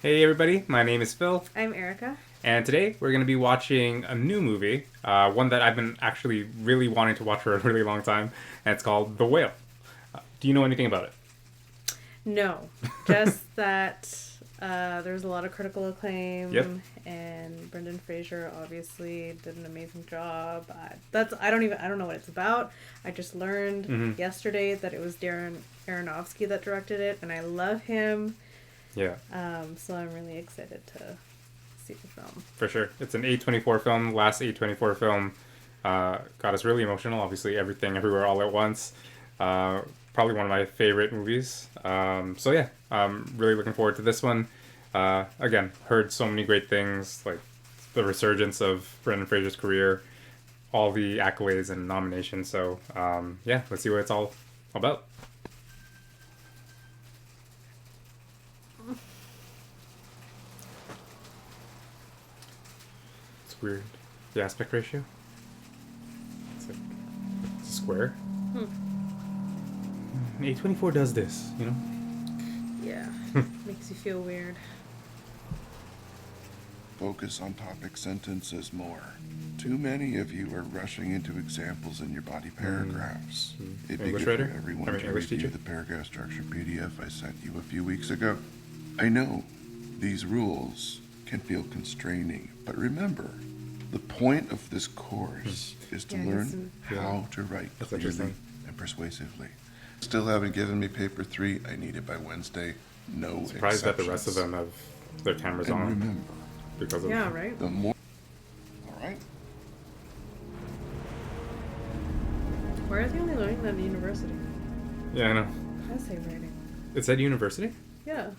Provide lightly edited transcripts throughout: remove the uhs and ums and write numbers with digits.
Hey everybody, my name is Phil, I'm Erika. and today we're going to be watching a new movie, one that I've been actually really wanting to watch for a really long time, and it's called The Whale. Do you know anything about it? No, just that there's a lot of critical acclaim, Yep. and Brendan Fraser obviously did an amazing job. I don't know what it's about. I just learned yesterday that it was Darren Aronofsky that directed it, and I love him. Yeah, So I'm really excited to see the film. for sure. It's an A24 film, last A24 film. Got us really emotional, obviously, Everything, Everywhere, All at Once. Probably one of my favorite movies. So yeah, I'm really looking forward to this one. Again, heard so many great things, like the resurgence of Brendan Fraser's career, all the accolades and nominations. So yeah, let's see what it's all about. It's weird. The aspect ratio. It's like it's a square. A24 does this, you know? Yeah, makes you feel weird. Focus on topic sentences more. Too many of you are rushing into examples in your body paragraphs. It'd be English good writer? for everyone I mean, to English review teacher? the paragraph structure PDF I sent you a few weeks ago. I know these rules can feel constraining, but remember, the point of this course is to Yeah, learn yeah. how to write That's clearly interesting. and persuasively. Still haven't given me paper 3. I need it by Wednesday. No Surprised that the exceptions. rest of them have their cameras And on remember, because of Yeah, right? the more... All right? Why are they only learning that at university? Yeah, I know. Essay writing. It's at university? Yeah.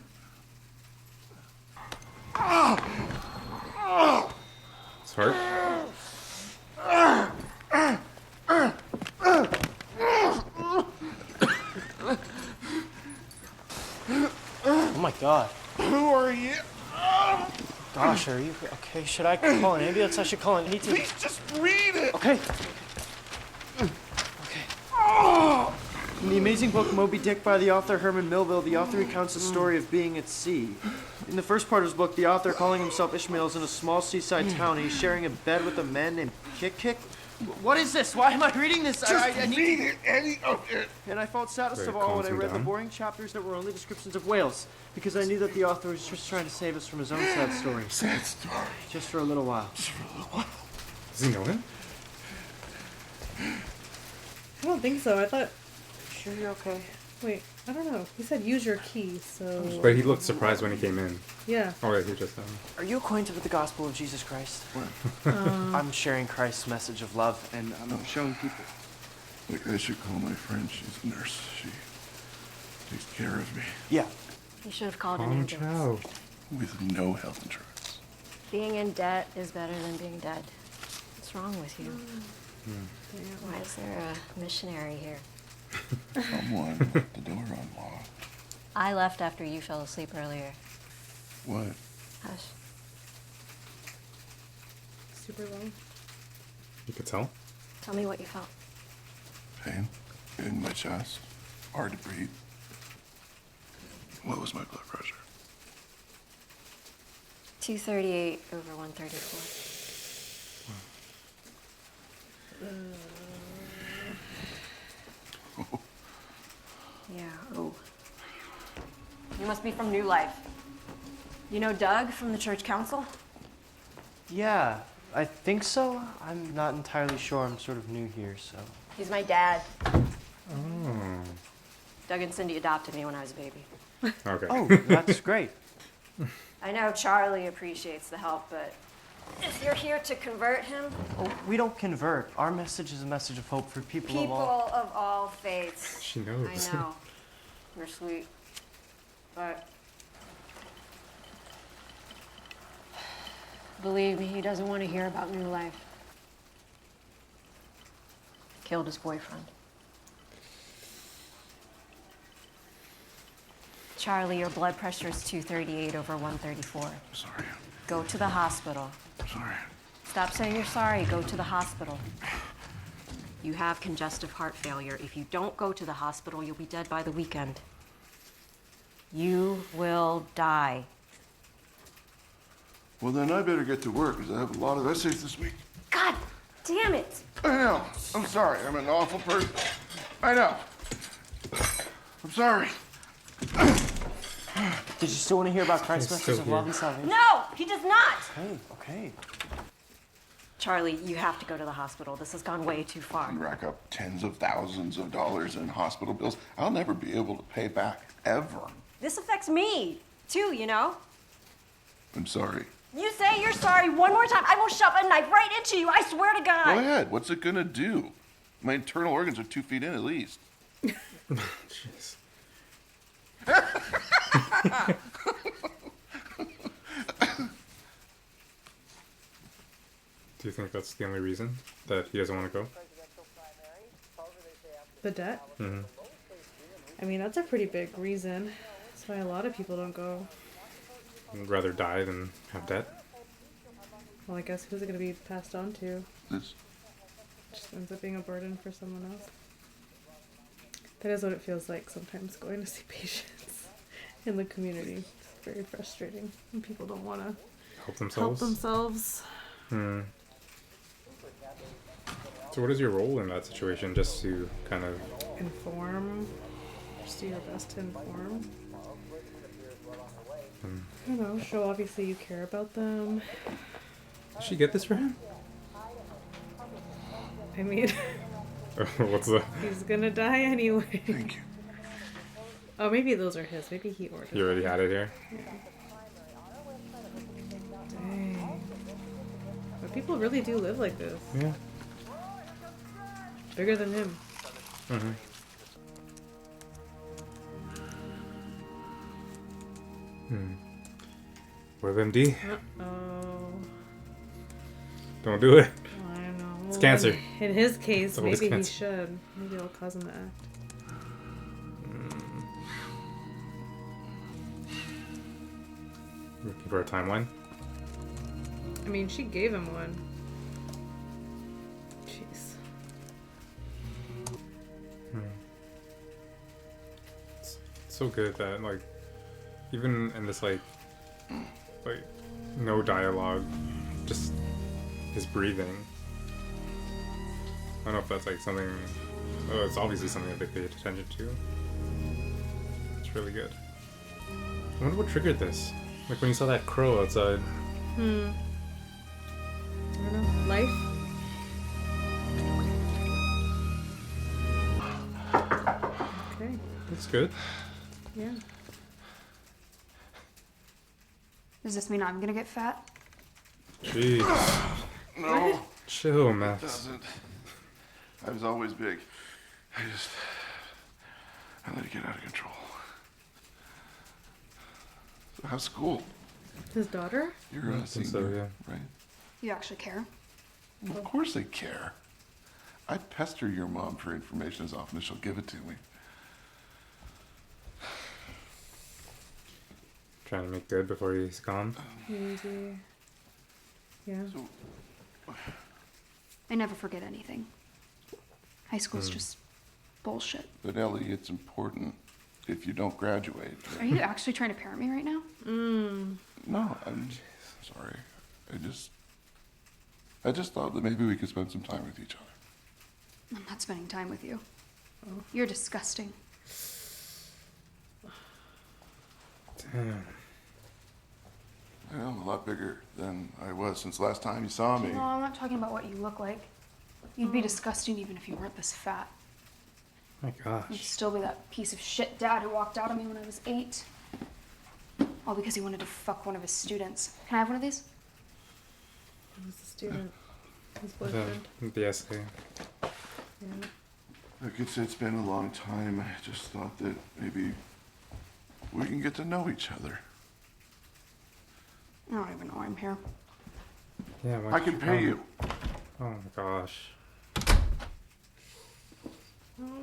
It's hard. Oh my god. Who are you? Gosh, are you okay? Should I call an ambulance? I should call an 18. Please just read it. Okay. In the amazing book Moby Dick by the author Herman Melville, the author recounts the story of being at sea. In the first part of his book, the author, calling himself Ishmael, is in a small seaside town. He's sharing a bed with a man named Kick. What is this? Why am I reading this? Just I need read it, any of it. And I felt saddest Wait, of all when I calms him read the down? boring chapters that were only descriptions of whales, because I knew that the author was just trying to save us from his own sad story. Sad story. Just for a little while. Just for a little while. Does he know him? I don't think so. I thought. Sure you're okay? Wait, I don't know. He said use your key, so. But he looked surprised when he came in. Yeah. Oh, wait, he just... Are you acquainted with the gospel of Jesus Christ? What? I'm sharing Christ's message of love, and I'm showing people. Like I should call my friend. She's a nurse. She takes care of me Yeah. You should have called an Calm ambulance. Chau. with no health insurance. Being in debt is better than being dead. What's wrong with you? Why is there a missionary here? Someone left the door unlocked. I left after you fell asleep earlier. What? Hush. Super low. You could tell? Tell me what you felt. Pain in my chest. Hard to breathe. What was my blood pressure? 238 over 134. Yeah, oh. You must be from New Life. You know Doug from the church council? Yeah, I think so. I'm not entirely sure. I'm sort of new here, so. He's my dad. Oh. Doug and Cindy adopted me when I was a baby. Okay. Oh, that's great. I know Charlie appreciates the help, but if you're here to convert him, Oh, we don't convert. Our message is a message of hope for people, people of all. of all faiths. She knows. I know. You're sweet. But believe me, he doesn't want to hear about New Life. Killed his boyfriend. Charlie, your blood pressure is 238 over 134. Sorry. Go to the hospital. Sorry. Stop saying you're sorry. Go to the hospital. You have congestive heart failure. If you don't go to the hospital, you'll be dead by the weekend. You will die. Well, then I better get to work, because I have a lot of essays this week. God damn it! I know. I'm sorry. I'm an awful person. I know. I'm sorry. Did you still want to hear about Christ's He's message still of love here. and salvation? No, he does not! Okay, okay. Charlie, you have to go to the hospital. This has gone way too far. And rack up tens of thousands of dollars in hospital bills I'll never be able to pay back, ever. This affects me, too, you know? I'm sorry. You say you're sorry one more time, I will shove a knife right into you, I swear to God. Go ahead. What's it gonna do? My internal organs are 2 feet in at least. Jeez. Do you think that's the only reason that he doesn't want to go? The debt? Mm-hmm. I mean, that's a pretty big reason. That's why a lot of people don't go. I'd rather die than have debt. Well, I guess who's it going to be passed on to? This, Just ends up being a burden for someone else. That is what it feels like sometimes going to see patients in the community. It's very frustrating when people don't want to Help themselves? help themselves. Hmm. So what is your role in that situation? Just to kind of... Inform. Just do your best to inform. I don't know, show obviously you care about them. Did she get this for him? I mean, What's the... he's gonna die anyway. thank you. Oh, maybe those are his. Maybe he ordered You already had it here? Dang. But people really do live like this. Yeah. Bigger than him. Mm-hmm. WebMD? Uh-oh. Don't do it. I don't know. It's cancer. In his case, It's always maybe he cancer. should. Maybe it'll cause him to act. Looking for a timeline? I mean, she gave him one. Jeez. It's so good that, like, even in this, like, no dialogue, just his breathing. I don't know if that's, like, something... Oh, it's obviously something that they paid attention to. It's really good. I wonder what triggered this. Like, when you saw that crow outside. I don't know. Life? Okay. That's good. Yeah. Does this mean I'm gonna get fat? Jeez. No, Chill, it Max. doesn't. I was always big. I let it get out of control. So how's school? His daughter? You're I a think senior, so, yeah. right? You actually care? Well, of course they care. I pester your mom for information as often as she'll give it to me. Trying to make good before he's gone. Maybe. Yeah. So, I never forget anything. High school's just bullshit. but Ellie, it's important if you don't graduate. Are you actually trying to parent me right now? No, I'm sorry. I just thought that maybe we could spend some time with each other. I'm not spending time with you. You're disgusting. Damn. Well, I'm a lot bigger than I was since last time you saw me. No, I'm not talking about what you look like. You'd be disgusting even if you weren't this fat. My You'd gosh. still be that piece of shit dad who walked out on me when I was 8. All because he wanted to fuck one of his students. Can I have one of these? He was a student. His The, boyfriend. the essay. Yeah. Look, it's been a long time. I just thought that maybe we can get to know each other. I don't even know why I'm here. Yeah, why I don't can pay you. Oh my gosh. Oh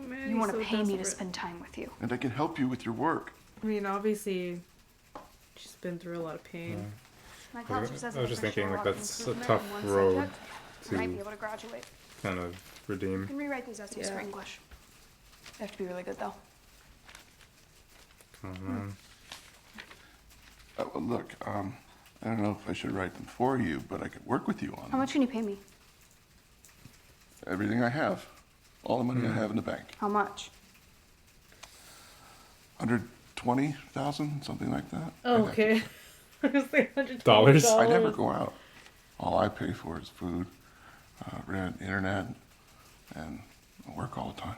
man. You he's want to so pay me to desperate. spend time with you. And I can help you with your work. I mean, obviously, she's been through a lot of pain. My I counselor was says just if I thinking, show like, a lot of that's a improvement tough in one road subject, I might to be able to graduate. kind of redeem. I can rewrite these essays for Yeah. English. They have to be really good though. Come on, man. Well, look, I don't know if I should write them for you, but I could work with you on them. How much can you pay me? Everything I have. All the money I have in the bank. How much? 120,000, something like that. Oh, okay. I was like Dollars? I never go out. All I pay for is food, rent, internet, and I work all the time.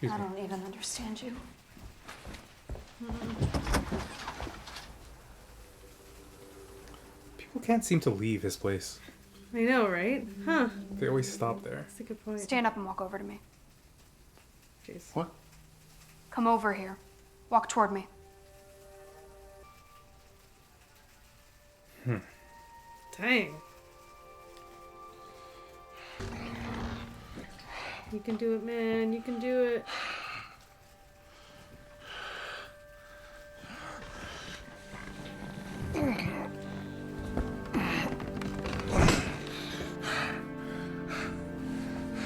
I don't even understand you. People can't seem to leave his place. I know, right? Huh. They always stop there. That's a good point. Stand up and walk over to me. Jeez. What? Come over here. Walk toward me. Dang. You can do it, man. You can do it.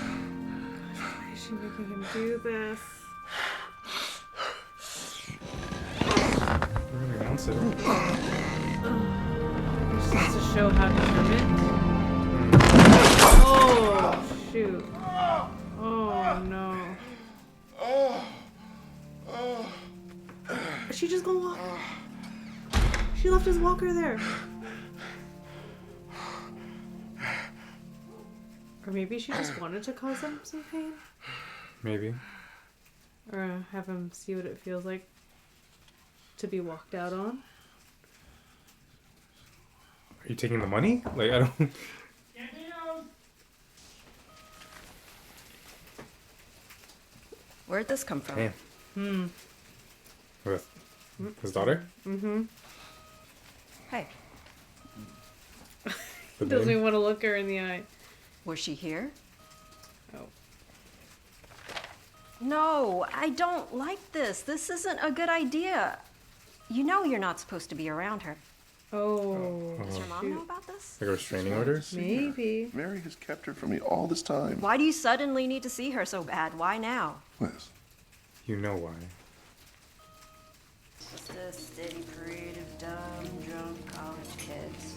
Why is she making him do this? Really wants it. Just wants to show how determined. Oh, shoot. Oh, no. Is she just gonna walk? She left his walker there. Or maybe she just wanted to cause him some pain? Maybe. Or have him see what it feels like to be walked out on? Are you taking the money? Like, I don't... Where'd this come from? Damn. With his daughter? Mm-hmm. Hey, The Doesn't name? even want to look her in the eye. was she here? Oh. No, I don't like this. This isn't a good idea. You know you're not supposed to be around her. Oh. Does your mom know about this? Like restraining orders? Maybe. Mary has kept her from me all this time. Why do you suddenly need to see her so bad? Why now? Liz, You know why. Just a steady parade of dumb, drunk college kids.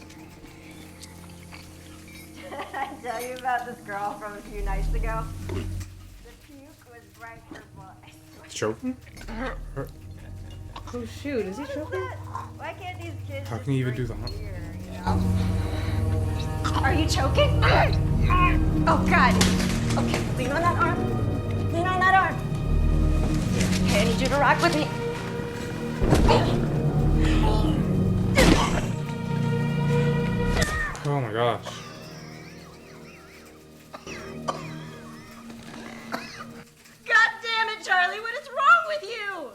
Did I tell you about this girl from a few nights ago? The puke was right purple. Choking? Oh shoot, is he choking? Why can't these kids How just can you even do drink that? beer, you know? Are you choking? Oh, God. Okay, lean on that arm. Lean on that arm. Okay, I need you to rock with me. Oh my gosh. God damn it, Charlie. What is wrong with you?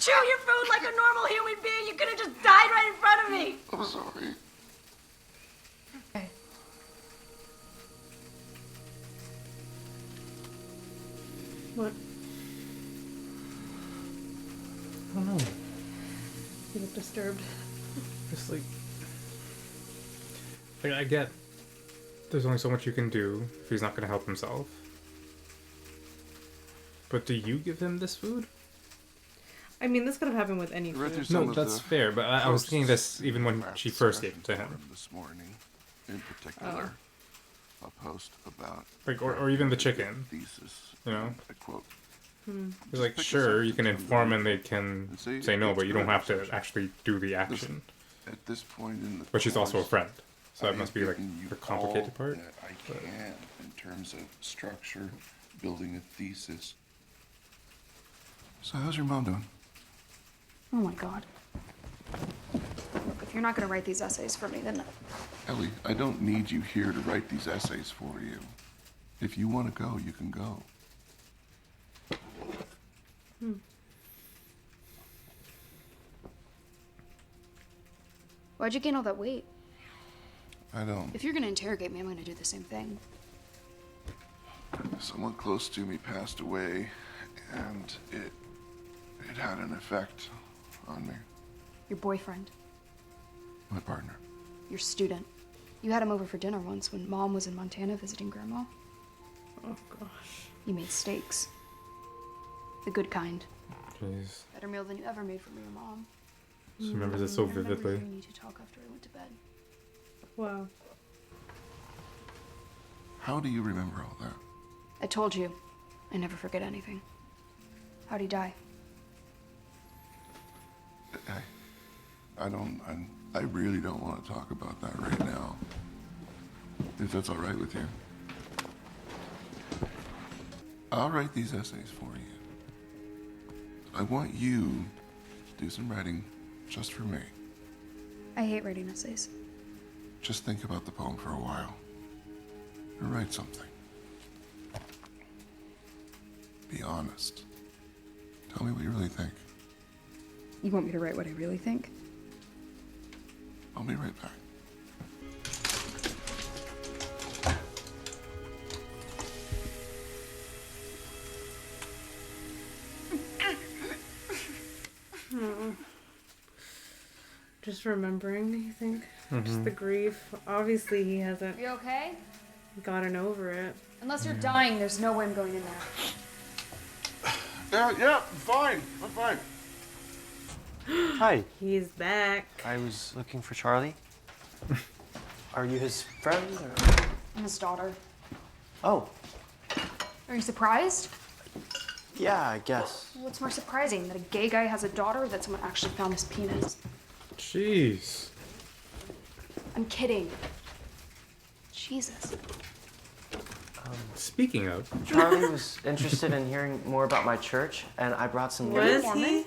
Chew your food like a normal human being. You could have just died right in front of me. I'm sorry. What? I don't know. You look disturbed. Just like I get there's only so much you can do if he's not going to help himself. But do you give him this food? I mean, this could have happened with any I read through food. some No, of that's the fair, but I was thinking this even when posts she first gave discussion it to him. forum this morning, in particular, a post about Like, or even the chicken. thesis. You know? I quote. It's like, pick a sure, you sentence can from inform the and they can and say say no, it's but you don't good have to assumption. actually do the action. At this point in the But she's also a course, friend, so I that must have be like given you the complicated all part. that I can in terms of structure, building a thesis. So how's your mom doing? Oh my god. Look, if you're not gonna write these essays for me, then Ellie, I don't need you here to write these essays for you. If you want to go, you can go. why'd you gain all that weight? I don't. If you're gonna interrogate me, I'm gonna do the same thing. Someone close to me passed away, and it had an effect on me. Your boyfriend, My partner. your student. You had him over for dinner once when Mom was in Montana visiting Grandma. Oh gosh. You made steaks. The good kind. Jeez. Better meal than you ever made for me, your mom. She remembers it so I remember vividly. hearing you two talk after I went to bed. Wow. How do you remember all that? I told you, I never forget anything. How'd he die? I really don't want to talk about that right now. If that's all right with you. I'll write these essays for you. I want you to do some writing just for me. I hate writing essays. Just think about the poem for a while. And write something. Be honest. Tell me what you really think. You want me to write what I really think? I'll be right back. Just remembering, you think? Just the grief. Obviously, he hasn't You okay? gotten over it. Unless you're dying, there's no way I'm going in there. Yeah, I'm fine. I'm fine. Hi. He's back. I was looking for Charlie. Are you his friend or? I'm his daughter. Oh, Are you surprised? yeah, I guess. What's more surprising, that a gay guy has a daughter or that someone actually found his penis? Jeez. I'm kidding. Jesus. Speaking of, Charlie was interested in hearing more about my church, and I brought some. Was Mormon? he?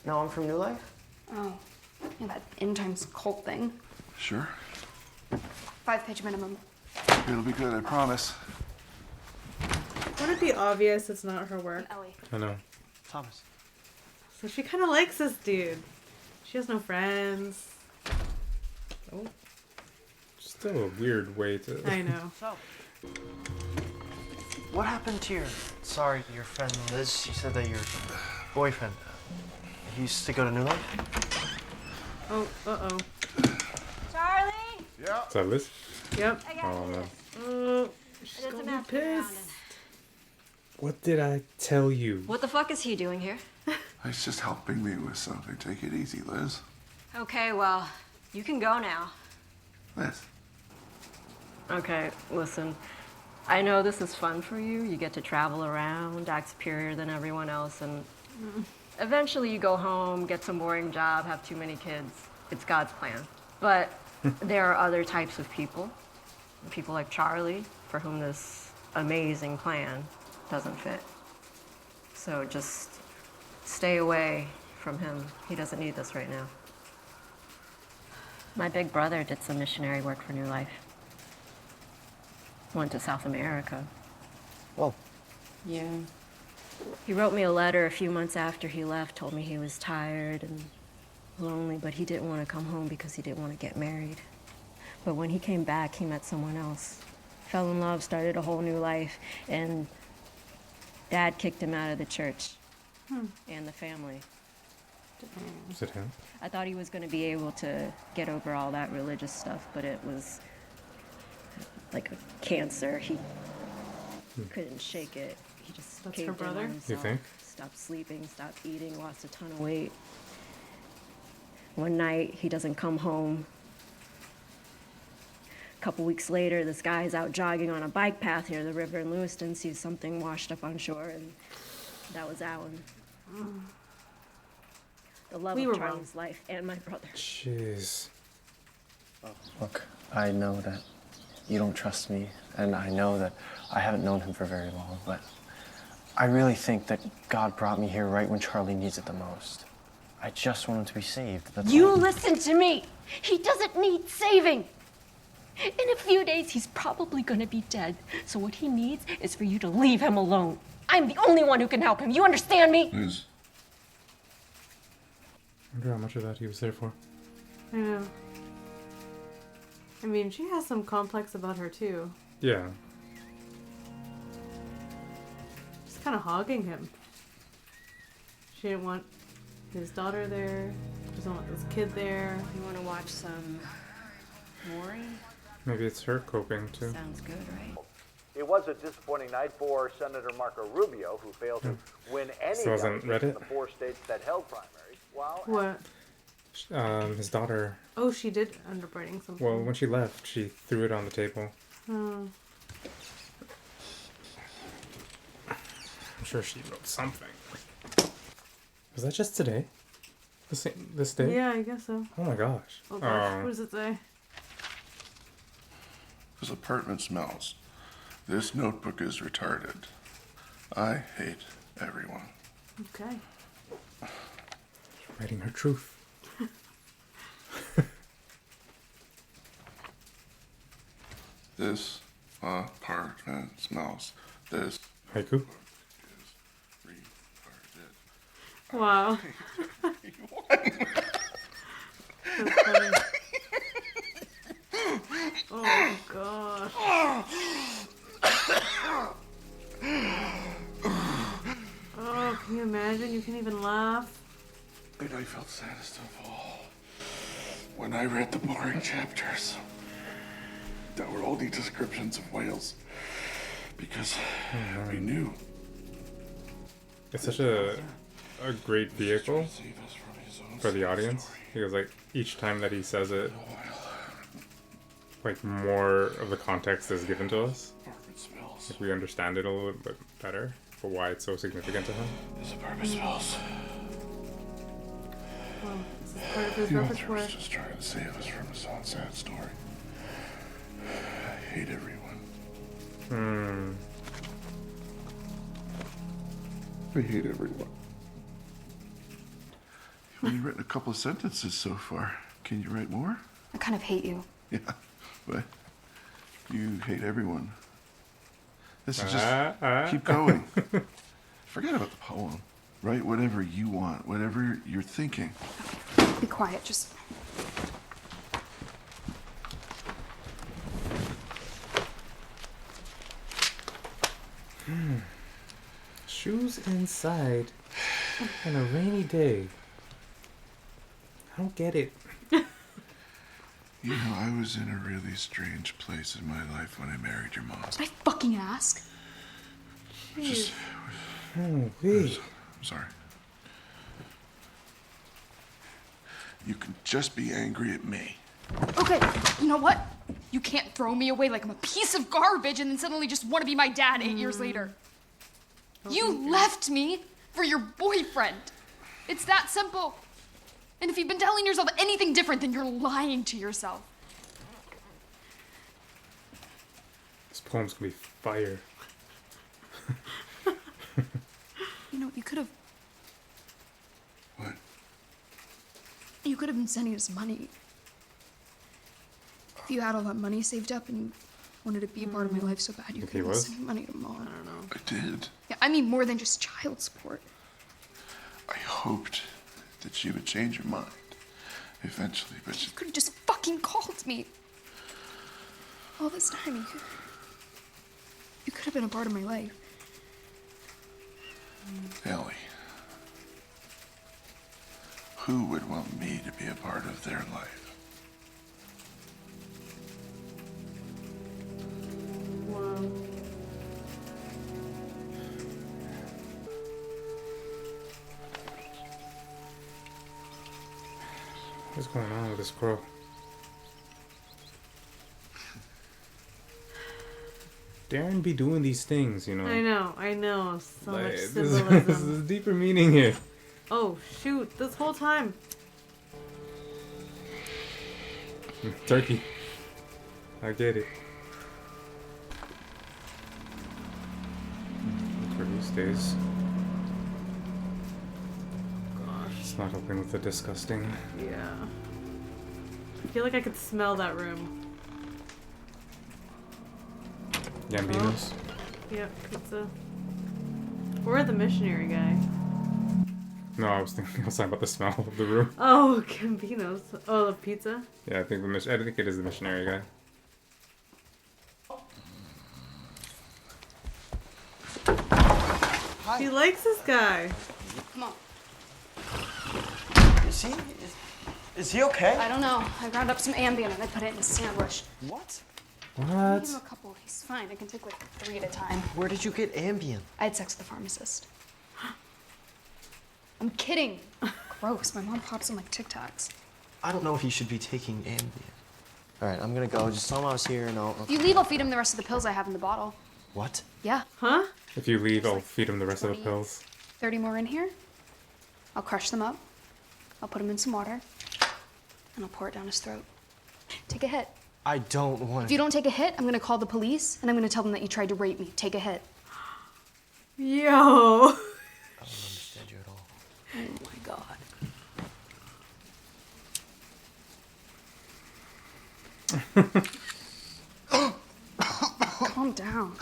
No, I'm from New Life. Oh, yeah, that end times cult thing. Sure. 5-page minimum. It'll be good, I promise. Wouldn't it be obvious it's not her work? Ellie. I know. Thomas. So she kind of likes this dude. She has no friends. Oh, Still a weird way to. I know. So, what happened to your friend Liz? She said that your boyfriend, he used to go to New Life? Oh, uh-oh. Charlie! Yeah. Is that Liz? Yep. I got Oh you no. this. Oh, It she's doesn't gonna be have to be around pissed. What did I tell you? What the fuck is he doing here? He's just helping me with something. Take it easy, Liz. Okay, well, you can go now. Liz. Okay, listen. I know this is fun for you. You get to travel around, act superior than everyone else, and eventually you go home, get some boring job, have too many kids. It's God's plan. But there are other types of people. People like Charlie, for whom this amazing plan doesn't fit. So just stay away from him. He doesn't need this right now. My big brother did some missionary work for New Life. Went to South America. Whoa. Yeah. He wrote me a letter a few months after he left, told me he was tired and lonely, but he didn't want to come home because he didn't want to get married. But when he came back, he met someone else. Fell in love, started a whole new life, and Dad kicked him out of the church and the family. Is it him? I thought he was going to be able to get over all that religious stuff, but it was like a cancer. He couldn't shake it. He just That's caved her in brother? on You himself. think? Stopped sleeping, stopped eating, lost a ton of weight. One night, he doesn't come home. A couple weeks later, this guy's out jogging on a bike path near the river in Lewiston, sees something washed up on shore, and that was Alan. The love We of were wrong. Charlie's life and my brother. Jeez. Look, I know that you don't trust me, and I know that I haven't known him for very long, but I really think that God brought me here right when Charlie needs it the most. I just want him to be saved. That's You all. listen to me. He doesn't need saving. In a few days, he's probably gonna be dead. So what he needs is for you to leave him alone. I'm the only one who can help him. You understand me? Liz. I wonder how much of that he was there for. I know. I mean, she has some complex about her too. Yeah. She's kind of hogging him. She didn't want his daughter there. She doesn't want this kid there. You wanna watch some Maury? Maybe it's her coping too. Sounds good, right? It was a disappointing night for Senator Marco Rubio, who failed to win any Still hasn't read delegates in it? the 4 states that held primaries. While What? His daughter. Oh, she did end up writing something. Well, when she left, she threw it on the table. Oh. I'm sure she wrote something. Was that just today? This day? Yeah, I guess so. Oh my gosh. Oh gosh, what does it say? This apartment smells. This notebook is retarded. I hate everyone. Okay. Writing her truth. This apartment smells. This Haiku? is retarded. Wow. That's funny. Oh gosh. Oh, can you imagine? You can't even laugh. And I felt saddest of all when I read the boring chapters that were only descriptions of whales, because we knew It's such a great vehicle save us from his own for the sad audience. story. Because like each time that he says it, like more of the context is given to us. Apartment smells. Like we understand it a little bit better for why it's so significant to him. This apartment smells. Well, this is part of his The author repertoire. was just trying to save us from his own sad story. I hate everyone. I hate everyone. You've only written a couple of sentences so far. Can you write more? I kind of hate you. Yeah, but you hate everyone. This is just keep going. Forget about the poem. Write whatever you want, whatever you're thinking. Be quiet, just... Shoes inside on a rainy day. I don't get it. You know, I was in a really strange place in my life when I married your mom. Did I fucking ask? Just, Oh, wait. I'm sorry. You can just be angry at me. Okay, you know what? You can't throw me away like I'm a piece of garbage and then suddenly just want to be my dad 8 years later. You left me for your boyfriend. It's that simple. And if you've been telling yourself anything different, then you're lying to yourself. This poem's gonna be fire. You know, you could have What? been sending us money. If you had all that money saved up and you wanted to be a part of my life so bad, you could have been was? sending money to mom. I don't know. I did. Yeah, I mean more than just child support. I hoped that she would change her mind eventually, but she... You could have just fucking called me. All this time, you could have been a part of my life. Ellie, who would want me to be a part of their life? Wow. What's going on with this girl? Darren be doing these things, you know. I know. So much Like, this symbolism. is deeper meaning here. Oh, shoot. This whole time. Turkey. I get it. For these days. Gosh. It's not helping with the disgusting. Yeah. I feel like I could smell that room. Gambinos. Yep, pizza. Or the missionary guy. No, I was talking about the smell of the room. Oh, Campinos. Oh, the pizza? Yeah, I think it is the missionary guy. He likes this guy. Come on. Is he okay? I don't know. I ground up some Ambien and I put it in a sandwich. What? Give him What? a couple. He's It's fine. I can take like 3 at a time. Where did you get Ambien? I had sex with the pharmacist. I'm kidding. Gross. My mom pops on like TikToks. I don't know if you should be taking Ambien. All right, I'm gonna go. Just tell him I was here and I'll... If you leave, I'll feed him the rest of the pills I have in the bottle. What? Yeah. Huh? If you leave, I'll feed him the rest of the 20. pills. 30 more in here. I'll crush them up. I'll put them in some water. And I'll pour it down his throat. Take a hit. I don't want If you don't take a hit, I'm gonna call the police and I'm gonna tell them that you tried to rape me. Take a hit. Yo. I don't understand you at all. Oh my god. Calm down.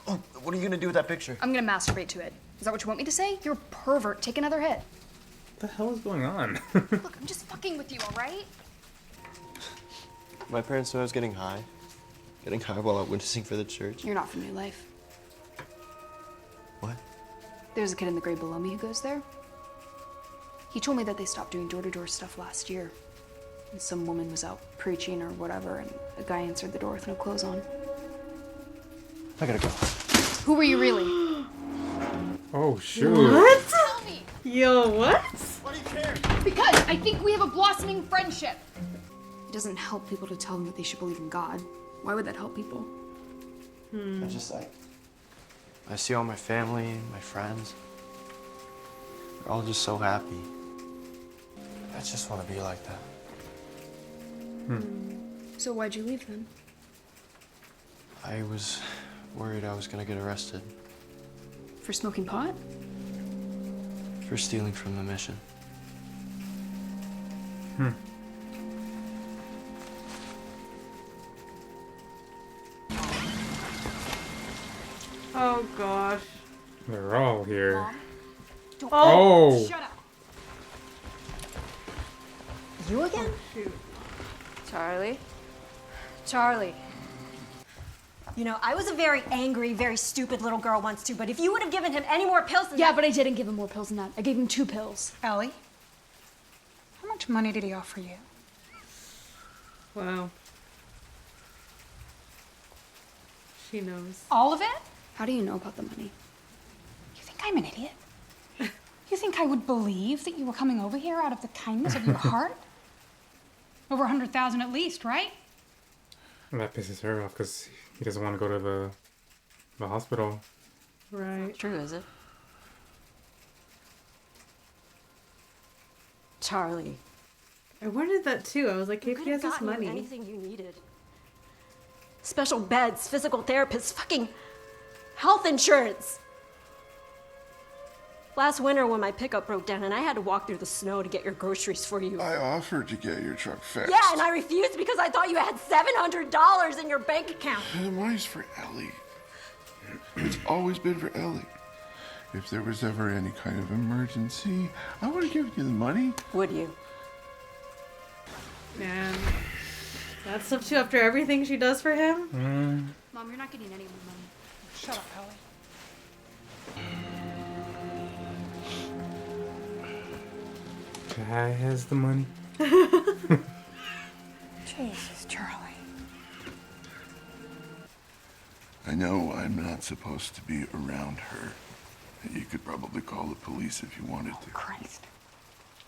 Oh, what are you gonna do with that picture? I'm gonna masturbate to it. Is that what you want me to say? You're a pervert. Take another hit. What the hell is going on? Look, I'm just fucking with you, all right? My parents knew I was getting high. Getting high while out witnessing for the church. You're not from New Life. What? There's a kid in the grade below me who goes there. He told me that they stopped doing door-to-door stuff last year. And some woman was out preaching or whatever, and a guy answered the door with no clothes on. I gotta go. Who were you really? Oh, shoot. What? Tell me! Yo, what? Why do you care? Because I think we have a blossoming friendship. It doesn't help people to tell them that they should believe in God. Why would that help people? I see all my family and my friends. They're all just so happy. I just want to be like that. So why'd you leave then? I was worried I was gonna get arrested For smoking pot? for stealing from the mission. Oh gosh. They're all here. Mom? Don't Oh! shut up. You again? Shoot. Charlie? Charlie. You know, I was a very angry, very stupid little girl once too, but if you would have given him any more pills than Yeah, that... but I didn't give him more pills than that. I gave him 2 pills. Ellie, how much money did he offer you? Wow. She knows. All of it? How do you know about the money? You think I'm an idiot? You think I would believe that you were coming over here out of the kindness of your heart? Over 100,000 at least, right? And that pisses her off because he doesn't want to go to the hospital. Right. True, is it? Charlie. I wondered that too. I was like, You if could he have has this gotten him money. anything you needed. Special beds, physical therapists, fucking health insurance. Last winter when my pickup broke down and I had to walk through the snow to get your groceries for you. I offered to get your truck fixed. Yeah, and I refused because I thought you had $700 in your bank account. The money's for Ellie. It's always been for Ellie. If there was ever any kind of emergency, I would have given you the money. Would you? Man. That's stuff too after everything she does for him. Mom, you're not getting any more money. Shut up, Ellie. Guy has the money. Jesus, Charlie. I know I'm not supposed to be around her. You could probably call the police if you wanted to. Christ.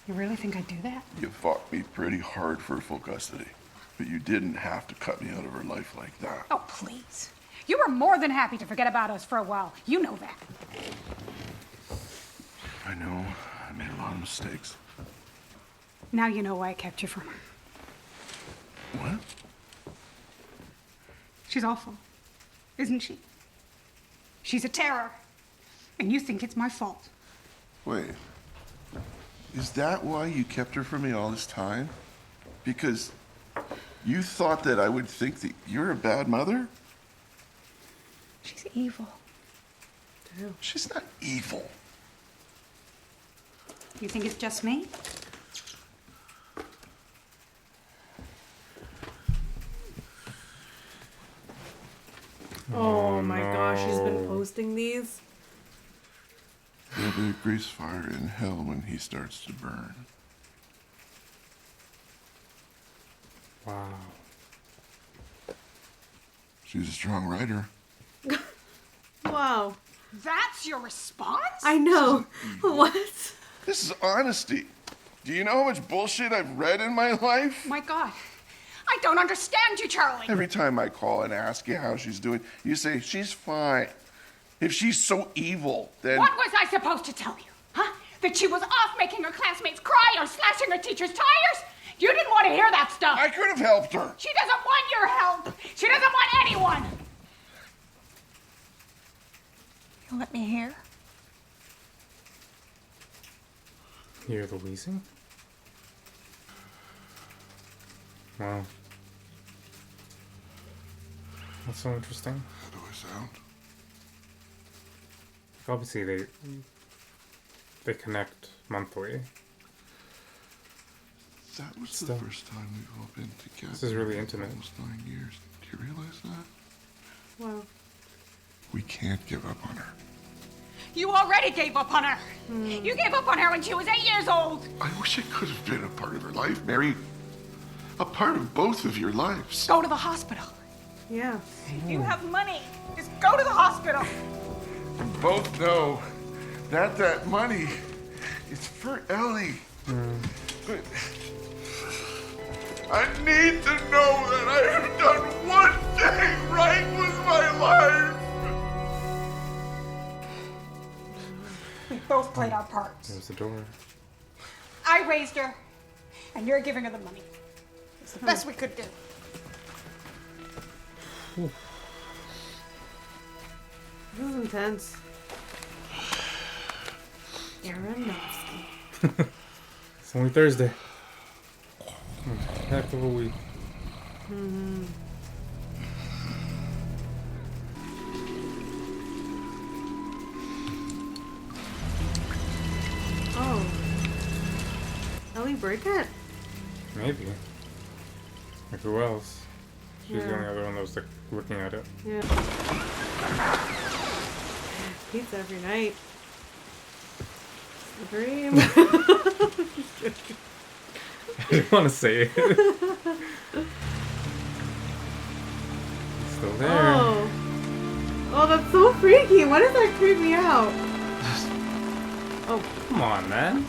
You really think I'd do that? You fought me pretty hard for full custody, but you didn't have to cut me out of her life like that. Oh, please. You were more than happy to forget about us for a while. You know that. I know. I made a lot of mistakes. Now you know why I kept you from her. What? She's awful, isn't she? She's a terror. And you think it's my fault. Wait. Is that why you kept her from me all this time? Because you thought that I would think that you're a bad mother? She's evil. She's not evil. You think it's just me? Oh my gosh, she's been posting these. There'll be a grease fire in hell when he starts to burn. Wow. She's a strong writer. Wow. That's your response? I know. What? This is honesty. Do you know how much bullshit I've read in my life? My God. I don't understand you, Charlie. Every time I call and ask you how she's doing, you say she's fine. If she's so evil, then... What was I supposed to tell you? Huh? That she was off making her classmates cry or slashing her teacher's tires? You didn't want to hear that stuff. I could have helped her. She doesn't want your help. She doesn't want anyone. You let me hear? You hear the wheezing? Wow. That's so interesting. How do I sound? Obviously, they connect monthly. That was Still. the first time we've all been together. This is really intimate. Almost 9 years. Do you realize that? Wow. We can't give up on her. You already gave up on her. You gave up on her when she was 8 years old. I wish I could have been a part of her life, Mary. A part of both of your lives. Go to the hospital. Yeah. You have money. Just go to the hospital. We both know that money is for Ellie. But I need to know that I have done one thing right with my life. We both played our parts. There's the door. I raised her, and you're giving her the money. It's the best we could do. This is intense. Aronofsky. It's only Thursday. Heck of a week. Oh. Ellie break it? Maybe. Like who else? She's the Yeah. only other one that was like looking at it. Yeah. Pizza every night. It's the dream. I didn't want to say it. Still there. Oh. Oh, that's so freaky. Why does that creep me out? Oh, come on, man.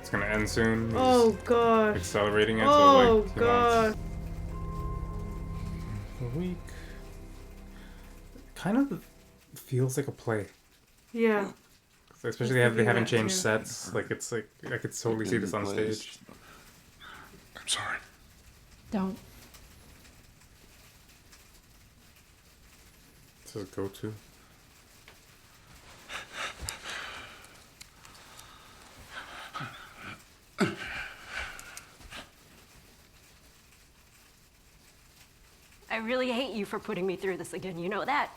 It's gonna end soon. He's Oh gosh. accelerating it Oh to like 2 gosh. months. A week. Kind of feels like a play. Yeah. Especially they haven't that changed too. sets. Like it's like I could totally see this on stage. I'm sorry. Don't. This is a go-to. I really hate you for putting me through this again. You know that?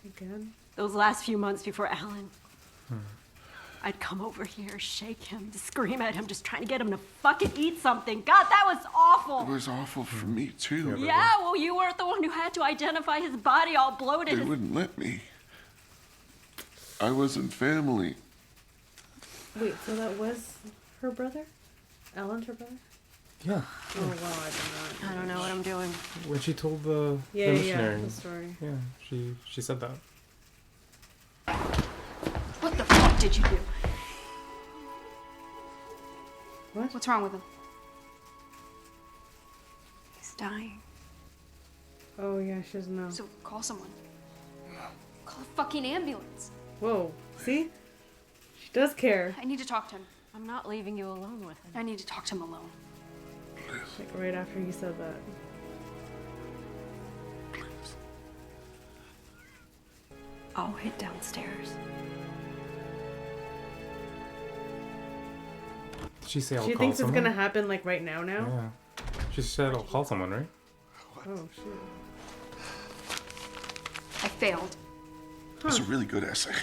Again? Those last few months before Alan. I'd come over here, shake him, scream at him, just trying to get him to fucking eat something. God, that was It awful. was awful for me, too. Yeah, well, you weren't the one who had to identify his body all bloated. They wouldn't let me. I wasn't family. Wait, so that was her brother? Alan's her brother? Yeah. Oh wow, I did not. I don't know what I'm doing. When she told the Yeah, missionary. the story. Yeah, she said that. What the fuck did you do? What? What's wrong with him? He's dying. Oh yeah, she doesn't know. So call someone. Call a fucking ambulance. Whoa. See? She does care. I need to talk to him. I'm not leaving you alone with him. I need to talk to him alone. Like right after you said that. I'll wait downstairs. Did she say I'll She call thinks someone? it's gonna happen like right now. Yeah. She said I'll call someone, right? Oh shit. I failed. It's a really good essay.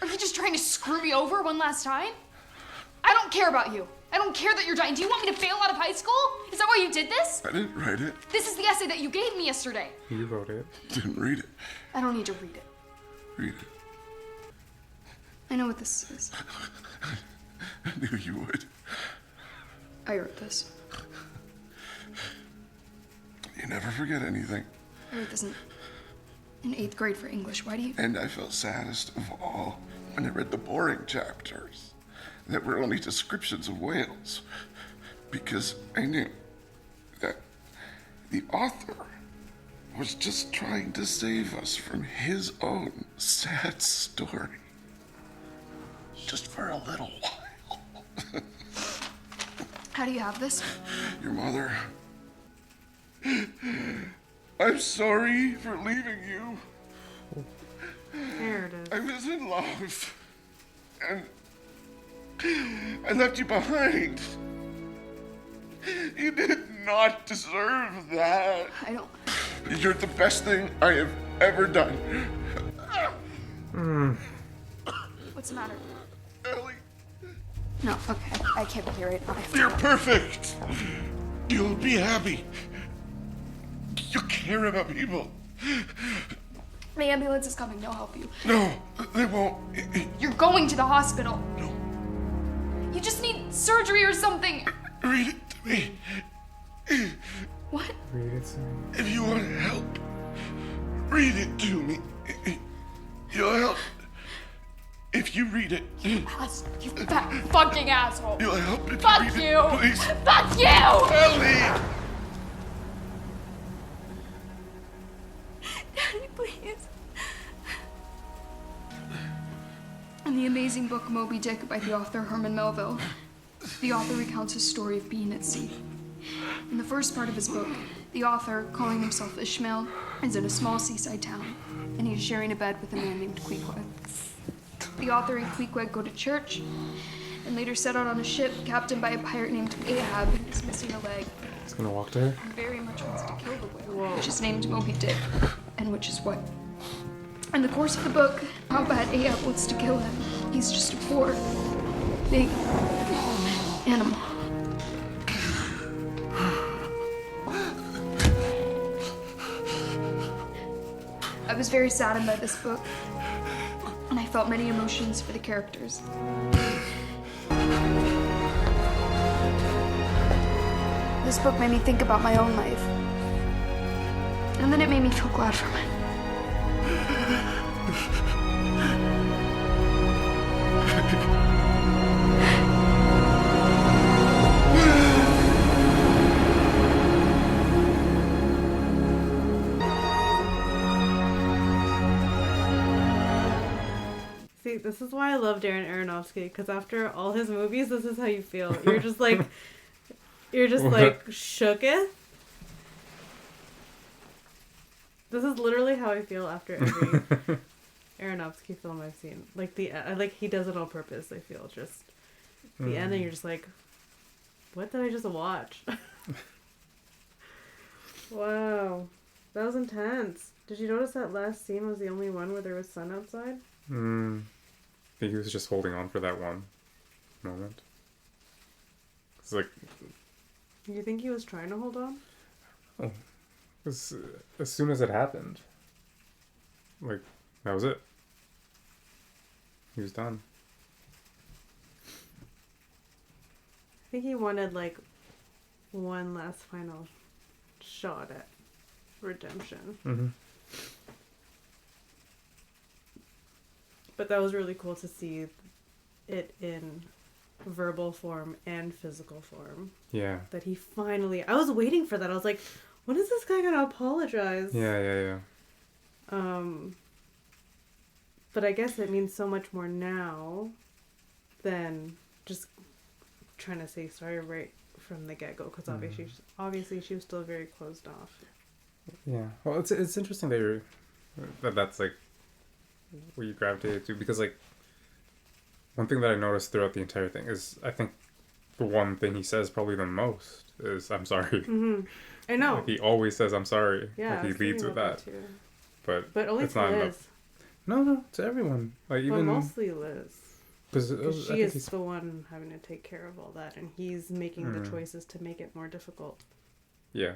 Are you just trying to screw me over one last time? I don't care about you. I don't care that you're dying. Do you want me to fail out of high school? Is that why you did this? I didn't write it. This is the essay that you gave me yesterday. You wrote it. Didn't read it. I don't need to read it. Read it. I know what this is. I knew you would. I wrote this. You never forget anything. I wrote this in 8th grade for English. Why do you... And I felt saddest of all when I read the boring chapters that were only descriptions of whales. Because I knew that the author was just trying to save us from his own sad story. Just for a little while. How do you have this? Your mother. I'm sorry for leaving you. There it is. I was in love. And I left you behind. You did not deserve that. I don't... You're the best thing I have ever done. What's the matter? Ellie, No, okay. I can't be here right now. I have to you're go. perfect. You'll be happy. You care about people. The ambulance is coming. They'll help you. No, they won't. You're going to the hospital. No. You just need surgery or something. Read it to me. What? Read it to me. If you want help, read it to me. You'll help. If you read it, You fat fucking asshole. you'll help if Fuck you read you. it. Please. Fuck you. Ellie! Daddy, please. In the amazing book Moby Dick by the author Herman Melville, the author recounts his story of being at sea. In the first part of his book, the author, calling himself Ishmael, is in a small seaside town, and he is sharing a bed with a man named Queequeg. The author and Queequeg go to church, and later set out on a ship captained by a pirate named Ahab, who is missing a leg. He's gonna walk to her. And very much wants to kill the whale, which is named Moby Dick, and which is what? In the course of the book, how bad Ahab wants to kill him. He's just a poor, big animal. I was very saddened by this book, and I felt many emotions for the characters. This book made me think about my own life, and then it made me feel glad for mine. See, this is why I love Darren Aronofsky, because after all his movies, this is how you feel. You're just like, like shooketh. This is literally how I feel after every Aronofsky film I've seen. Like he does it on purpose. I feel just the end, and you're just like, what did I just watch? Wow, that was intense. Did you notice that last scene was the only one where there was sun outside? I think he was just holding on for that one moment. It's like, You think he was trying to hold on? as soon as it happened, like, that was it. He was done. I think he wanted like one last final shot at redemption. Mm-hmm. But that was really cool to see it in verbal form and physical form. Yeah. That he finally... I was waiting for that. I was like, when is this guy gonna apologize? Yeah. But I guess it means so much more now than just trying to say sorry right from the get-go. Because obviously she was still very closed off. Yeah. Well, it's interesting that that's like what you gravitated to, because like one thing that I noticed throughout the entire thing is, I think the one thing he says probably the most is "I'm sorry." Mm-hmm. I know. Like, he always says "I'm sorry." Yeah, like, he leads with that. too. But only it's to not Liz. enough. No, to everyone. Like, But even mostly Liz. Because because she is the one having to take care of all that, and he's making the choices to make it more difficult. Yeah.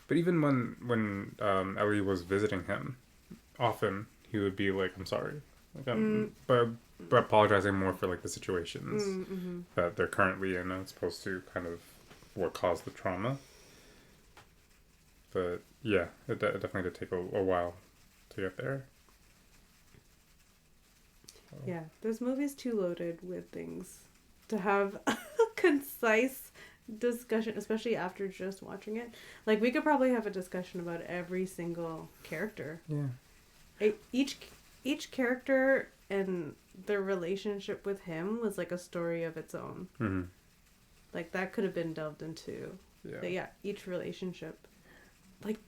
But even when Ellie was visiting him, often he would be like, "I'm sorry," like, but apologizing more for like the situations that they're currently in, as opposed to kind of what caused the trauma. But yeah, it definitely did take a while to get there. So. Yeah, this movie's too loaded with things to have a concise discussion, especially after just watching it. Like, we could probably have a discussion about every single character. Yeah. Each character and their relationship with him was like a story of its own. Mm-hmm. Like, that could have been delved into. Yeah. But yeah, each relationship. Like,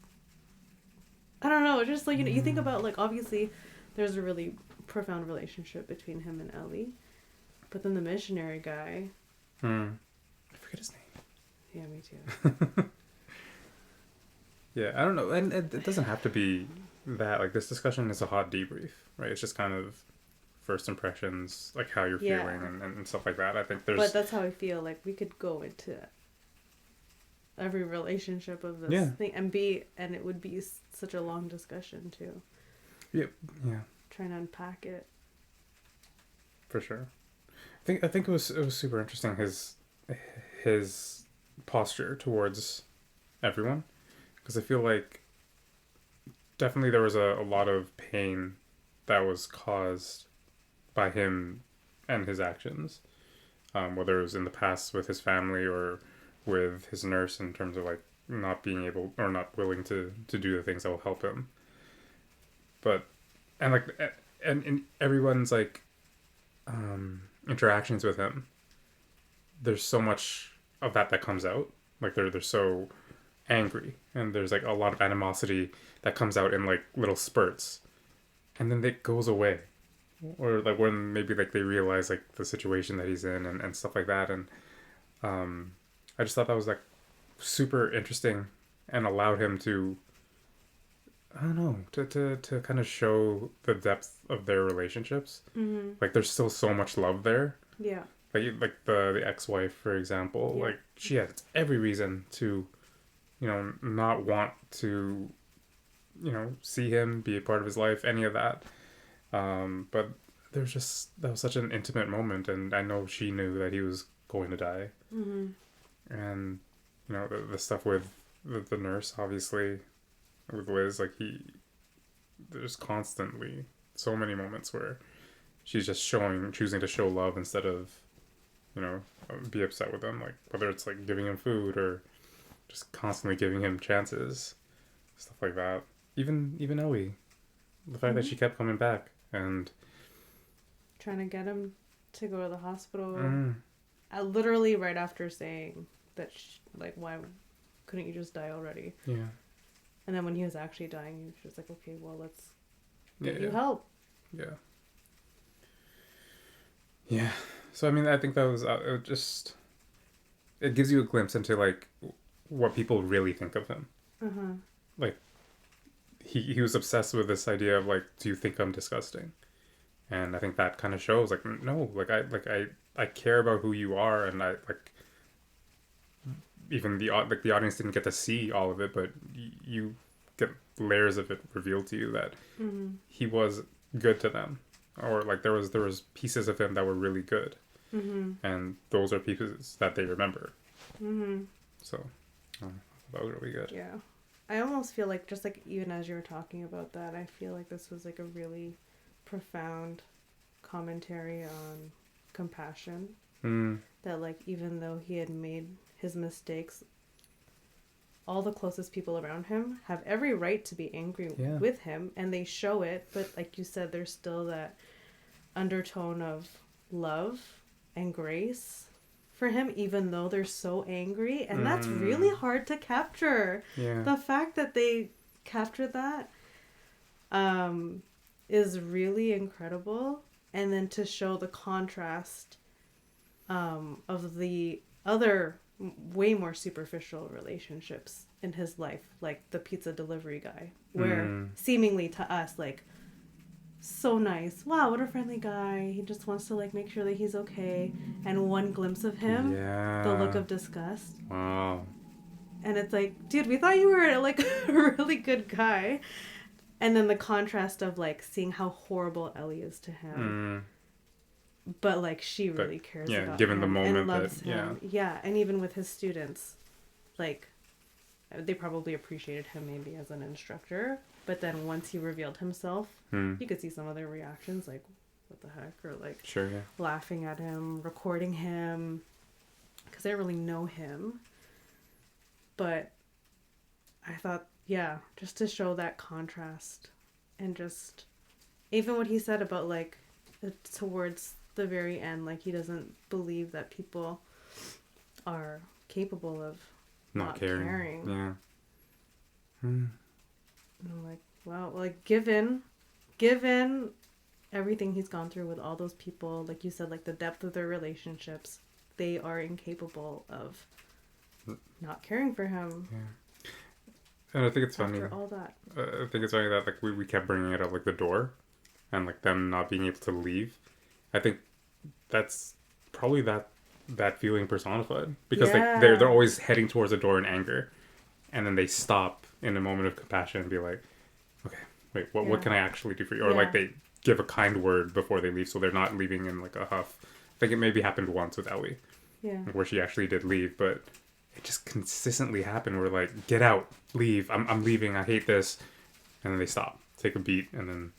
I don't know, just like, you think about, like, obviously there's a really profound relationship between him and Ellie. But then the missionary guy. I forget his name. Yeah, me too. Yeah, I don't know. And it doesn't have to be that. Like, this discussion is a hot debrief, right? It's just kind of first impressions, like how you're feeling and stuff like that. I think there's... But that's how I feel. Like, we could go into every relationship of this thing and it would be such a long discussion too. Yep. Yeah. Trying to unpack it. For sure. I think it was super interesting, his posture towards everyone, because I feel like definitely there was a lot of pain that was caused by him and his actions, whether it was in the past with his family or with his nurse, in terms of like not being able or not willing to do the things that will help him. But and everyone's like interactions with him, there's so much of that comes out. Like they're so angry, and there's like a lot of animosity that comes out in like little spurts, and then it goes away, or like when maybe like they realize like the situation that he's in and stuff like that. And I just thought that was like super interesting and allowed him to, I don't know, to kind of show the depth of their relationships. Mm-hmm. Like there's still so much love there. Yeah. Like the ex-wife, for example, like she had every reason to, not want to, see him, be a part of his life, any of that. But that was such an intimate moment, and I know she knew that he was going to die. Mm-hmm. And, the stuff with the nurse, obviously, with Liz, like there's constantly so many moments where she's just choosing to show love instead of, be upset with him, like whether it's like giving him food or just constantly giving him chances, stuff like that. Even Ellie, the fact that she kept coming back and trying to get him to go to the hospital, literally right after saying that, why couldn't you just die already? Yeah. And then when he was actually dying, she was like, okay, well, let's get you help. Yeah. Yeah. So, I mean, I think that was it gives you a glimpse into, like, what people really think of him. Uh-huh. Like, he was obsessed with this idea of, like, do you think I'm disgusting? And I think that kind of shows, like, no, I care about who you are, and I, like, even the audience didn't get to see all of it, but you get layers of it revealed to you that he was good to them. Or like there was pieces of him that were really good, and those are pieces that they remember. So that was really good. Yeah, I almost feel like, just like even as you were talking about that, I feel like this was like a really profound commentary on compassion. That like even though he had made his mistakes, all the closest people around him have every right to be angry with him, and they show it, but like you said, there's still that undertone of love and grace for him, even though they're so angry, and that's really hard to capture. The fact that they captured that is really incredible, and then to show the contrast of the other way more superficial relationships in his life, like the pizza delivery guy, where seemingly to us, like, so nice, wow, what a friendly guy, he just wants to like make sure that he's okay, and one glimpse of him, the look of disgust, wow, And it's like, dude, we thought you were like a really good guy. And then the contrast of like seeing how horrible Ellie is to him. But like she really cares about given him the moment and loves that, him. Yeah, and even with his students, like they probably appreciated him maybe as an instructor. But then once he revealed himself, you could see some of their reactions, like, what the heck? Or like laughing at him, recording him. Because they don't really know him. But I thought, yeah, just to show that contrast. And just, even what he said about, like, towards the very end, like, he doesn't believe that people are capable of not caring. Yeah. And I'm like, wow, like, given everything he's gone through with all those people, like you said, like, the depth of their relationships, they are incapable of not caring for him. Yeah. And I think it's funny. After all that. I think it's funny that, like, we kept bringing it up, like, the door. And, like, them not being able to leave. I think that's probably that feeling personified. Because, like, they're always heading towards the door in anger. And then they stop in a moment of compassion and be like, okay, wait, what can I actually do for you? Or, like, they give a kind word before they leave, so they're not leaving in, like, a huff. I think it maybe happened once with Ellie. Yeah. Where she actually did leave, but it just consistently happened where, like, get out, leave, I'm leaving, I hate this. And then they stop, take a beat, and then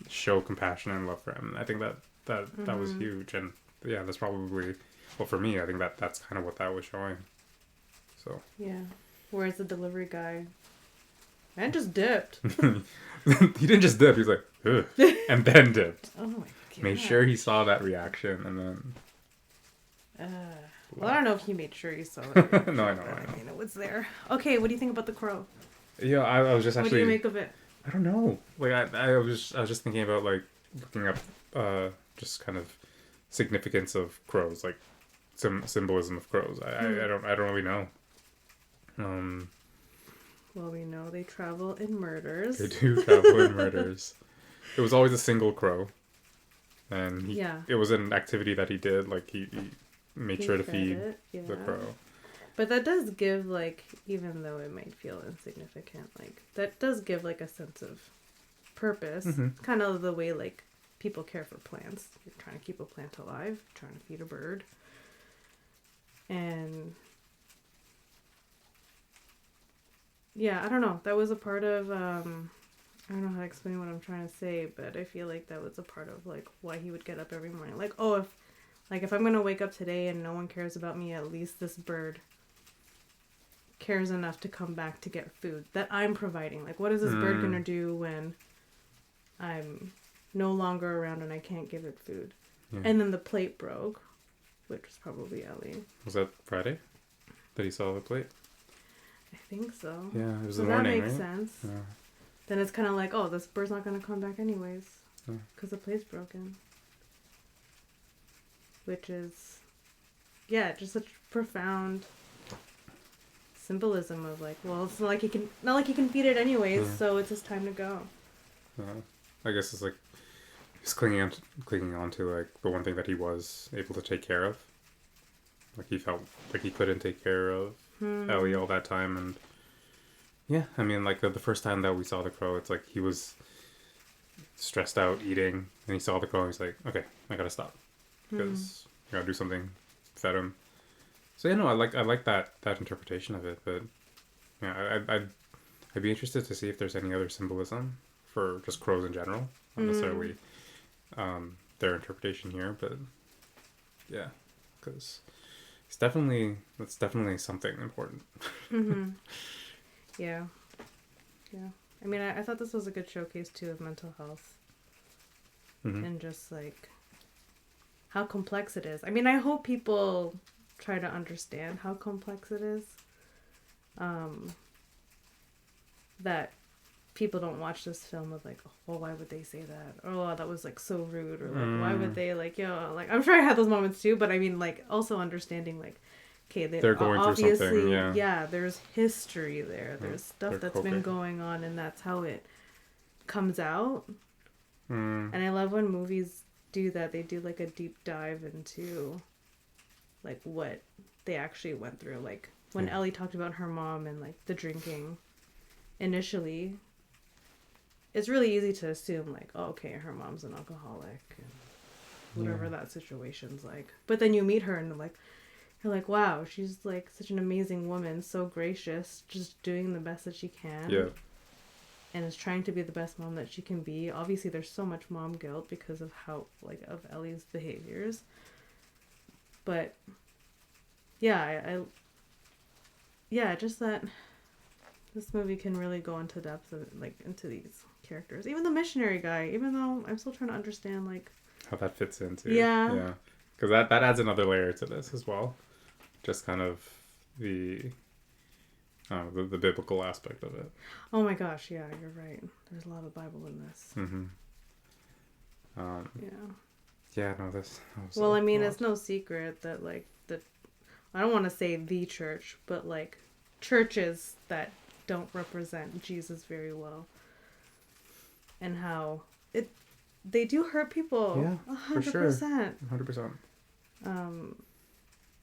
show compassion and love for him. And I think that was huge. And yeah, that's probably, well, for me, I think that's kind of what that was showing. So. Yeah. Whereas the delivery guy, man, just dipped. He didn't just dip, he was like, ugh, and then dipped. Oh my god. Made sure he saw that reaction, and then... well, I don't know if he made sure he saw it. No, I know. I mean, it was there. Okay, what do you think about the crow? Yeah, I was just actually... What do you make of it? I don't know. Like, I was just thinking about, like, looking up just kind of significance of crows, like, symbolism of crows. I don't really know. Well, we know they travel in murders. They do travel in murders. It was always a single crow. And it was an activity that he did, like, he made sure to feed the crow. But that does give, like, even though it might feel insignificant, like, that does give, like, a sense of purpose. Kind of the way, like, people care for plants. You're trying to keep a plant alive, trying to feed a bird. And... yeah, I don't know. That was a part of, I don't know how to explain what I'm trying to say, but I feel like that was a part of, like, why he would get up every morning. Like, oh, if I'm going to wake up today and no one cares about me, at least this bird cares enough to come back to get food that I'm providing. Like, what is this bird going to do when I'm no longer around and I can't give it food? Yeah. And then the plate broke, which was probably Ellie. Was that Friday that he saw the plate? I think so. Yeah, it was the morning, that makes right? sense. Yeah. Then it's kind of like, oh, this bird's not going to come back anyways. Because the plate's broken. Which is, yeah, just such profound symbolism of, like, well, it's not like he can feed it anyways, so it's his time to go. I guess it's like he's clinging on to, like, the one thing that he was able to take care of. Like, he felt like he couldn't take care of Ellie all that time. And yeah, I mean, like, the first time that we saw the crow, it's like he was stressed out eating, and he saw the crow and he's like, okay, I gotta stop because I gotta do something. Fed him. So yeah, no, I like that interpretation of it. But yeah, I'd be interested to see if there's any other symbolism for just crows in general, not necessarily their interpretation here, but yeah, because that's definitely something important. Yeah. I mean, I thought this was a good showcase too of mental health and just, like, how complex it is. I mean, I hope people try to understand how complex it is. That people don't watch this film with, like, oh, well, why would they say that? Or, oh, that was, like, so rude. Or, like, why would they, like, like, I'm sure I had those moments too, but I mean, like, also understanding, like, okay, they're going through something. Yeah, there's history there. There's stuff that's been going on, and that's how it comes out. And I love when movies do that. They do, like, a deep dive into, like, what they actually went through. Like, when Ellie talked about her mom and like the drinking initially, it's really easy to assume like, oh, okay, her mom's an alcoholic and whatever that situation's like. But then you meet her and like you're like, wow, she's like such an amazing woman, so gracious, just doing the best that she can. Yeah. And is trying to be the best mom that she can be. Obviously there's so much mom guilt because of how like of Ellie's behaviors. But yeah, I just that this movie can really go into depth of, like into these characters. Even the missionary guy, even though I'm still trying to understand like how that fits into. Yeah. Because that adds another layer to this as well. Just kind of the biblical aspect of it. Oh my gosh, yeah, you're right. There's a lot of Bible in this. Mm-hmm. Yeah. Yeah, no, this. Well, I mean, it's no secret that like I don't want to say the church, but like churches that don't represent Jesus very well, and how they do hurt people. Yeah, 100%. 100%.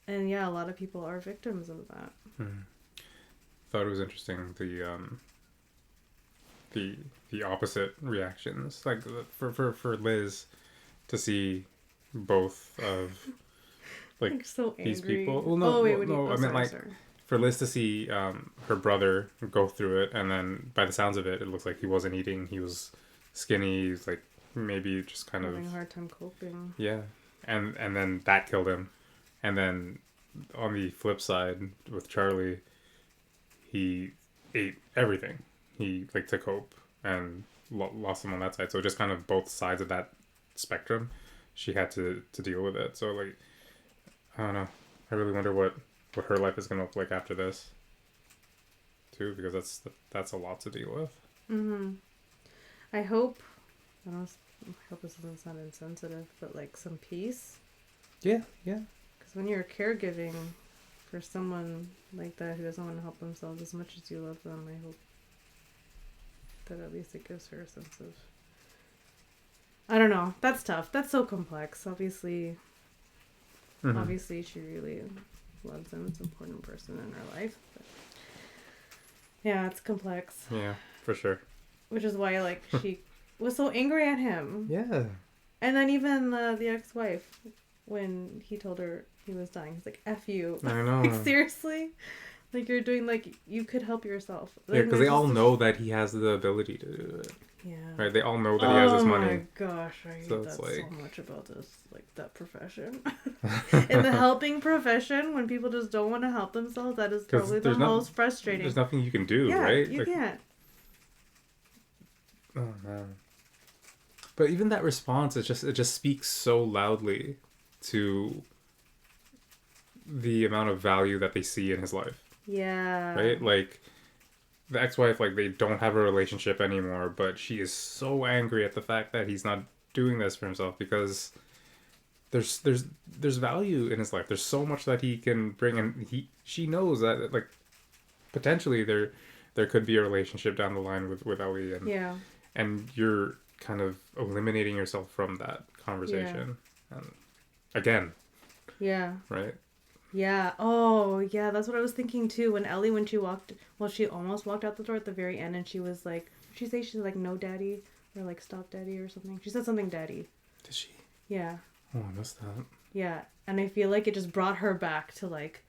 And yeah, a lot of people are victims of that. Mm-hmm. Thought it was interesting the opposite reactions, like for Liz to see both of like so these angry. people. Well, no, I meant sorry, like sorry. for Liz to see her brother go through it, and then by the sounds of it, it looks like he wasn't eating. He was skinny. He was like maybe just kind having of a hard time coping. Yeah, and then that killed him, and then on the flip side with Charlie, he ate everything. He like to cope and lost him on that side. So just kind of both sides of that spectrum, she had to deal with it. So like, I don't know. I really wonder what her life is gonna look like after this, too, because that's a lot to deal with. Mm-hmm. I hope this doesn't sound insensitive, but like some peace. Yeah. Because when you're caregiving for someone like that who doesn't want to help themselves as much as you love them, I hope that at least it gives her a sense of... I don't know. That's tough. That's so complex. Obviously, she really loves him. It's an important person in her life. But yeah, it's complex. Yeah, for sure. Which is why, like, she was so angry at him. Yeah. And then even the ex-wife, when he told her he was dying, he's like, F you. I know. Like, seriously? Like, you're doing, like, you could help yourself. Yeah, because they all know that he has the ability to do it. Yeah. Right? They all know that he has his money. Oh my gosh, I hate So that it's like... so much about this, like, that profession. In the helping profession, when people just don't want to help themselves, that is probably the most frustrating. There's nothing you can do, right? You can't. Oh, man. But even that response, it just speaks so loudly to the amount of value that they see in his life. Yeah. Right? Like, the ex-wife, like, they don't have a relationship anymore, but she is so angry at the fact that he's not doing this for himself because there's value in his life. There's so much that he can bring, and she knows that, like, potentially there could be a relationship down the line with Ellie, and you're kind of eliminating yourself from that conversation. And again. Yeah. Right? Yeah. Oh, yeah. That's what I was thinking too. When she almost walked out the door at the very end, and she was like, did she say she's like, no daddy, or like, stop daddy, or something? She said something daddy. Did she? Yeah. Oh, I missed that. Yeah. And I feel like it just brought her back to like,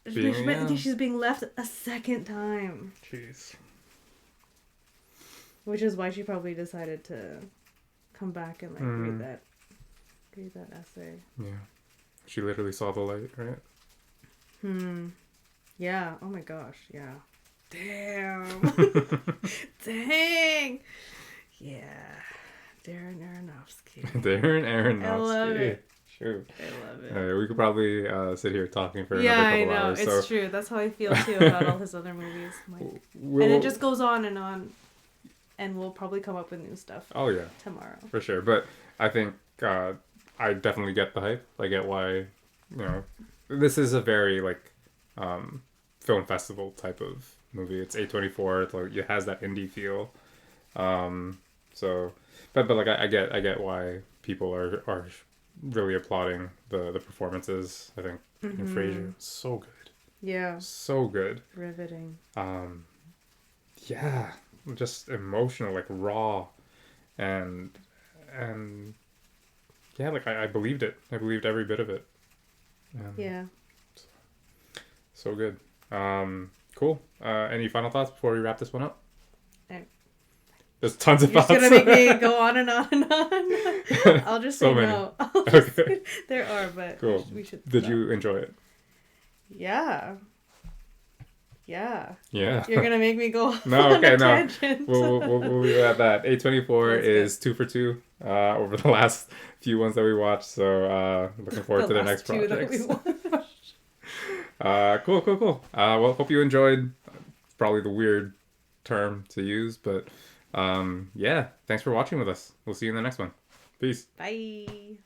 she's being left a second time. Jeez. Which is why she probably decided to come back and like read that essay. Yeah. She literally saw the light, right? Yeah. Oh my gosh. Yeah. Damn. Dang. Yeah. Darren Aronofsky. Darren Aronofsky. I love it. Shoot. I love it. We could probably sit here talking for another couple hours. Yeah, I know. It's true. That's how I feel too about all his other movies. Like, and it just goes on. And we'll probably come up with new stuff. Oh yeah. Tomorrow. For sure. But I think I definitely get the hype. I get why, this is a very like film festival type of movie. It's A24. Like, it has that indie feel. So, but like I get why people are really applauding the performances. I think Fraser, so good, Yeah. so good. Riveting. Yeah, just emotional, like raw, and yeah, like I believed it. I believed every bit of it. Yeah. So good. Cool. Any final thoughts before we wrap this one up? There's tons of You're thoughts. just gonna make me go on and on and on. I'll just So say many. no. Okay. There are, but Cool. we should. Did stop. you enjoy it? Yeah. Yeah. Yeah. You're gonna make me go No, on okay, a no. tangent. We'll leave it at that. A24 That's is 2 for 2 over the last few ones that we watched. So looking forward to their next two that projects. we watched. Cool. Well, hope you enjoyed. Probably the weird term to use, but yeah. Thanks for watching with us. We'll see you in the next one. Peace. Bye.